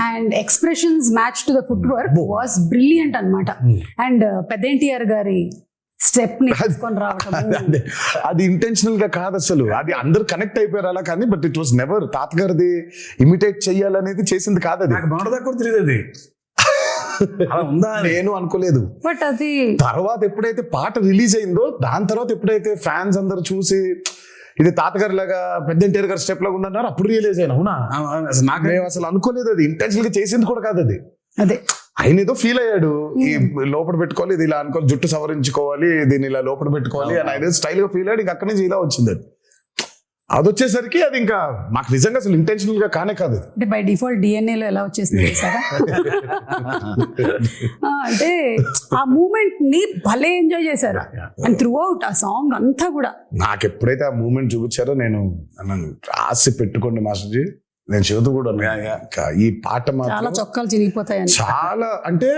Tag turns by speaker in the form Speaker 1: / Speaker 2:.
Speaker 1: And expressions match to the foot work was brilliant అన్నమాట. And పెద్ద ఎన్టీఆర్ గారి step ని తీసుకొని రావటం
Speaker 2: అది ఇంటెన్షనల్ గా కాదు అసలు, అది అందరు కనెక్ట్ అయిపోయారు అలా, కానీ బట్ ఇట్ వాస్ నెవర్ తాతగారిది ఇమిటేట్ చెయ్యాలనేది చేసింది కాదు. అది నేను అనుకోలేదు.
Speaker 1: బట్ అది
Speaker 2: తర్వాత ఎప్పుడైతే పాట రిలీజ్ అయిందో దాని తర్వాత ఎప్పుడైతే ఫ్యాన్స్ అందరు చూసి ఇది తాతగారి లాగా పెద్ద ఎన్టీఆర్ గారి స్టెప్ లాగా ఉందన్నారు, అప్పుడు రియలైజ్ అయినా అవునా నాకు అసలు అనుకోలేదు. అది ఇంటెన్షనల్ గా చేసింది కూడా కాదు అది.
Speaker 1: అదే
Speaker 2: ఆయన ఏదో ఫీల్ అయ్యాడు, ఈ లోపల పెట్టుకోవాలి, ఇది ఇలా అనుకోవాలి, జుట్టు సవరించుకోవాలి, దీన్ని ఇలా లోపల పెట్టుకోవాలి అని ఆయన స్టైల్ గా ఫీల్ అయ్యాడు. ఇంకా అక్కడి నుంచి ఇలా వచ్చింది. అది వచ్చేసరికి అది ఇంకా మాకు నిజంగా అసలు ఇంటెన్షనల్ గా కానే కాదు.
Speaker 1: అంటే బై డిఫాల్ట్ DNA లో ఎలా వచ్చేసింది సార్ అంటే ఆ మూమెంట్ ని భలే ఎంజాయ్ చేశారు. అండ్ త్రూ అవుట్ ఆ సాంగ్ అంతా కూడా
Speaker 2: నాకు ఎప్పుడైతే ఆ మూమెంట్ చూపించారో నేను రాసి పెట్టుకోండి మాస్టర్జీ, నేను చెబుతూ కూడా ఈ పాట
Speaker 1: చాలా చొక్కాలు చిరిగిపోతాయని.
Speaker 2: చాలా అంటే